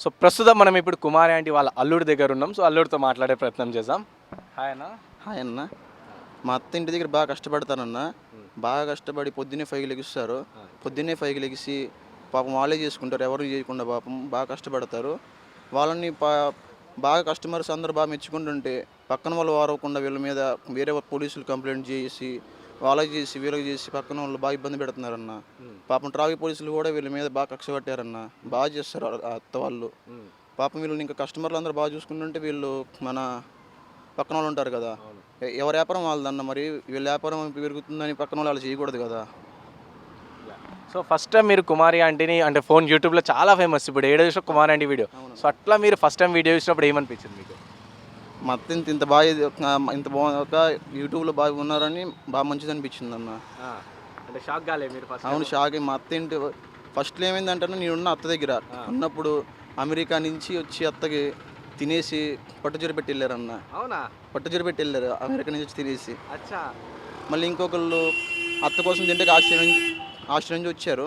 So ప్రస్తుతం మనం ఇప్పుడు కుమారి ఆంటీ వాళ్ళ అల్లుడి దగ్గర ఉన్నాం. సో అల్లుడితో మాట్లాడే ప్రయత్నం చేద్దాం. హాయ్ అన్న. హాయ్ అన్న. మా అత్త ఇంటి దగ్గర బాగా కష్టపడతానన్న. బాగా కష్టపడి పొద్దున్నే 5కి లెగిస్తారు. పొద్దున్నే 5కి లెగిసి పాపం వాళ్ళే చేసుకుంటారు, ఎవరు చేయకుండా పాపం బాగా కష్టపడతారు. వాళ్ళని బాగా కస్టమర్స్ అందరూ బాగా మెచ్చుకుంటుంటే పక్కన వాళ్ళు వారవకుండా వీళ్ళ మీద వేరే పోలీసులు కంప్లైంట్ చేసి వాళ్ళకి చేసి వీళ్ళకి చేసి పక్కన వాళ్ళు బాగా ఇబ్బంది పెడుతున్నారన్న. పాపం ట్రాఫిక్ పోలీసులు కూడా వీళ్ళ మీద బాగా కక్ష పట్టారన్న. బాగా చేస్తారు ఆ అత్త వాళ్ళు. పాపం వీళ్ళని ఇంకా కస్టమర్లు అందరూ బాగా చూసుకుంటుంటే వీళ్ళు మన పక్కన వాళ్ళు ఉంటారు కదా, ఎవరి వ్యాపారం వాళ్ళదన్న. మరి వీళ్ళ వ్యాపారం పెరుగుతుందని పక్కన వాళ్ళు అలా చేయకూడదు కదా. సో ఫస్ట్ టైం మీరు కుమారి ఆంటీని అంటే ఫోన్ యూట్యూబ్లో చాలా ఫేమస్, ఇప్పుడు ఏడో చూసిన కుమారి ఆంటీ వీడియో. సో అట్లా మీరు ఫస్ట్ టైం వీడియో చూసినప్పుడు ఏమనిపించింది మీకు? మా అత్త ఇంత బాగా ఇంత బాగా యూట్యూబ్లో బాగా ఉన్నారని బాగా మంచిది అనిపించింది అన్న. అంటే షాక్ కాలే మీరు? అవును, షాక్. మా అత్త ఇంటి ఫస్ట్లో ఏమైందంటే నేనున్న అత్త దగ్గర ఉన్నప్పుడు అమెరికా నుంచి వచ్చి అత్తకి తినేసి పట్టుచీర పెట్టి వెళ్ళారన్న. అవునా? పట్టుచీర పెట్టి వెళ్ళారు అమెరికా నుంచి వచ్చి తినేసి. అచ్చా. మళ్ళీ ఇంకొకళ్ళు అత్త కోసం తింటే ఆస్ట్రేలియా నుంచి వచ్చారు.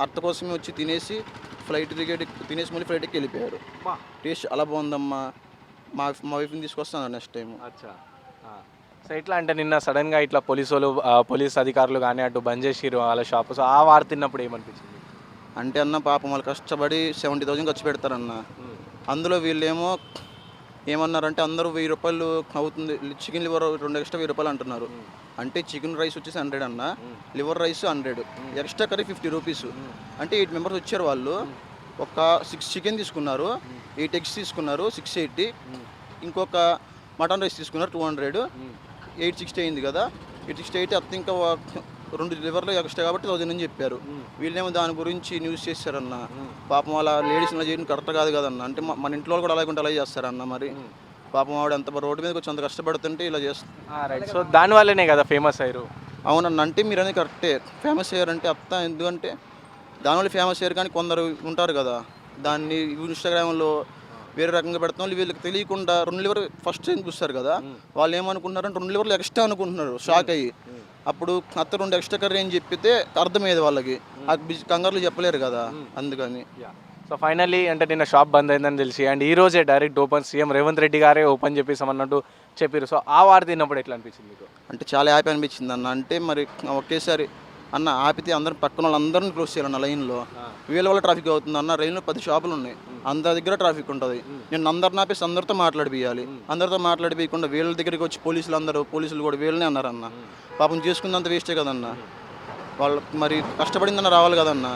అత్త కోసమే వచ్చి తినేసి ఫ్లైట్ టికెట్ తినేసి మళ్ళీ ఫ్లైట్ ఎక్కి వెళ్ళిపోయారు. టేస్ట్ అలా బాగుందమ్మా, మా వైఫ్ని తీసుకొస్తాను నెక్స్ట్ టైం. అచ్చా. సో ఎట్లా అంటే నిన్న సడన్గా ఇట్లా పోలీస్ అధికారులు కానీ అటు బంద్ చేసిరు వాళ్ళ షాప్. సో ఆ వార్త తిన్నప్పుడు ఏమనిపించింది? అంటే అన్న పాపం వాళ్ళు కష్టపడి 70,000 ఖర్చు పెడతారన్న. అందులో వీళ్ళేమో ఏమన్నారంటే అందరూ 1000 రూపాయలు అవుతుంది, చికెన్ లివర్ 2 ఎక్స్ట్రా 1000 రూపాయలు అంటున్నారు. అంటే చికెన్ రైస్ వచ్చేసి 100 అన్న, liver rice 100, extra curry 50 rupees. అంటే 8 మెంబర్స్ వచ్చారు. వాళ్ళు ఒక 6 చికెన్ తీసుకున్నారు, 8 ఎగ్స్ తీసుకున్నారు, 680. ఇంకొక మటన్ రైస్ తీసుకున్నారు 200, 860 అయింది కదా. 860 అత్త ఇంకా 2 లివర్లు ఎక్స్ట్రా కాబట్టి 1000 అని చెప్పారు. వీళ్ళేమో దాని గురించి న్యూస్ చేశారన్న. పాపం వాళ్ళ లేడీస్ ఇలా చేయడం కరెక్ట్ కాదు కదన్న. అంటే మన ఇంట్లో కూడా అలాగే అలాగే చేస్తారన్న. మరి పాపం ఆవిడ అంత రోడ్డు మీద కొంచెం అంత కష్టపడుతుంటే ఇలా చేస్తారు. రైట్. సో దానివల్లనే కదా ఫేమస్ అయ్యారు. అవునన్న, అంటే మీరు అనేది కరెక్టే. ఫేమస్ అయ్యారంటే అత్త ఎందుకంటే దానివల్ల ఫేమస్ అయ్యారు. కానీ కొందరు ఉంటారు కదా, దాన్ని ఇన్స్టాగ్రామ్లో వేరే రకంగా పెడతాం. వీళ్ళకి తెలియకుండా 2 లివర్ ఫస్ట్ టైం చూస్తారు కదా, వాళ్ళు ఏమనుకుంటున్నారంటే 2 లివర్లు ఎక్స్ట్రా అనుకుంటున్నారు. షాక్ అయ్యి అప్పుడు అత్త 2 ఎక్స్ట్రా కర్రీ అని చెప్పితే అర్థమయ్యేది వాళ్ళకి. ఆ కంగారులు చెప్పలేరు కదా, అందుకని. సో ఫైనల్లీ అంటే నిన్న షాప్ బంద్ అయిందని తెలిసి అండ్ ఈ రోజే direct open CM Revanth Reddy గారే ఓపెన్ చేపిస్తామన్నట్టు చెప్పారు. సో ఆ వార్త తిన్నప్పుడు ఎట్లా అనిపించింది మీకు? అంటే చాలా హ్యాపీ అనిపించింది అన్న. అంటే మరి ఒకేసారి అన్న ఆపితే అందరూ పక్కన వాళ్ళందరినీ క్లోజ్ చేయాలన్న లైన్లో. వీళ్ళ వల్ల ట్రాఫిక్ అవుతుంది అన్న. రైల్లో 10 షాపులు ఉన్నాయి, అందరి దగ్గర ట్రాఫిక్ ఉంటుంది. నేను అందరిని ఆపేసి అందరితో మాట్లాడిపియాలి. అందరితో మాట్లాడిపోయకుండా వీళ్ళ దగ్గరికి వచ్చి పోలీసులు కూడా వీళ్ళనే అన్నారన్న. పాపం చేసుకున్నంత వేస్టే కదన్న. వాళ్ళు మరి కష్టపడిందన్న రావాలి కదన్న.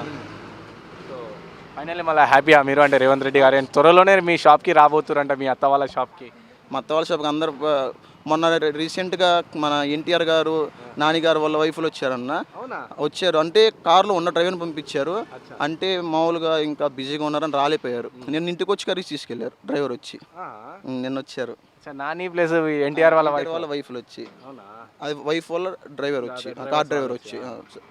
ఫైనల్లీ మళ్ళీ హ్యాపీయా మీరు అంటే రేవంత్ రెడ్డి గారు త్వరలోనే మీ షాప్కి రాబోతురంట, మీ అత్త వాళ్ళ షాప్కి? మా అత్త వాళ్ళ షాప్కి అందరు మొన్న రీసెంట్గా మన ఎన్టీఆర్ గారు, నాని గారు వాళ్ళ వైఫ్లు వచ్చారన్న. వచ్చారు అంటే కారులో ఉన్న డ్రైవర్ని పంపించారు. అంటే మామూలుగా ఇంకా బిజీగా ఉన్నారని రాలేపోయారు. నేను ఇంటికి వచ్చి కర్రీస్ తీసుకెళ్లారు డ్రైవర్ వచ్చి. నిన్న వచ్చారు నాని ప్లస్ ఎన్టీఆర్ వాళ్ళ వైఫ్లు వచ్చి, అది వైఫ్ వాళ్ళ డ్రైవర్ వచ్చి, కార్ డ్రైవర్ వచ్చి.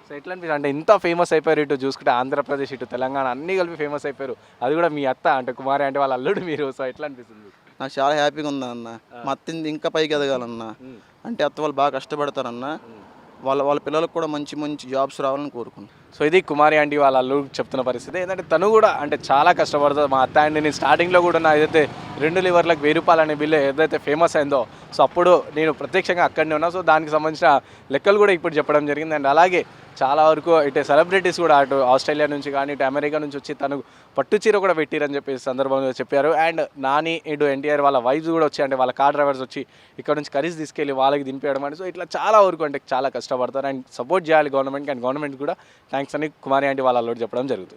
సో ఎట్లా అనిపిస్తుంది అంటే ఇంత ఫేమస్ అయిపోయారు, ఇటు చూసుకుంటే ఆంధ్రప్రదేశ్ ఇటు తెలంగాణ అన్నీ కలిపి ఫేమస్ అయిపోయారు, అది కూడా మీ అత్త అంటే కుమారి అంటే వాళ్ళ అల్లుడు మీరు. సో ఎట్లా అనిపిస్తుంది? నాకు చాలా హ్యాపీగా ఉందా అన్న. మా అత్తింది ఇంకా పైకి ఎదగాలన్న. అంటే అత్త వాళ్ళు బాగా కష్టపడతారన్న. వాళ్ళ పిల్లలకు కూడా మంచి మంచి జాబ్స్ రావాలని కోరుకుంటున్నాను. సో ఇది కుమారి ఆంటీ వాళ్ళ అల్లుడు చెప్తున్న పరిస్థితి. ఏంటంటే తను కూడా అంటే చాలా కష్టపడుతుంది. మా అత్త ఆంటీ నేను స్టార్టింగ్లో కూడా నా ఏదైతే 2 లివర్లకు 1000 రూపాయలు అనే బిల్లు ఏదైతే ఫేమస్ అయిందో, సో అప్పుడు నేను ప్రత్యక్షంగా అక్కడనే ఉన్నా. సో దానికి సంబంధించిన లెక్కలు కూడా ఇప్పుడు చెప్పడం జరిగింది. అండ్ అలాగే చాలా వరకు ఇటు సెలబ్రిటీస్ కూడా అటు ఆస్ట్రేలియా నుంచి కానీ ఇటు అమెరికా నుంచి వచ్చి తను పట్టుచీర కూడా పెట్టిరని చెప్పేసి సందర్భంగా చెప్పారు. అండ్ నాని ఇటు ఎన్టీఆర్ వాళ్ళ వైఫ్స్ కూడా వచ్చి అంటే వాళ్ళ కార్ డ్రైవర్స్ వచ్చి ఇక్కడ నుంచి కర్రీస్ తీసుకెళ్ళి వాళ్ళకి దింపేయడం అంటే. సో ఇట్లా చాలా వరకు అంటే చాలా కష్టపడతారు అండ్ సపోర్ట్ చేయాలి గవర్నమెంట్కి. అండ్ గవర్నమెంట్ కూడా థ్యాంక్స్ అని కుమారి ఆంటీ వాళ్ళ అల్లుడు చెప్పడం జరుగుతుంది.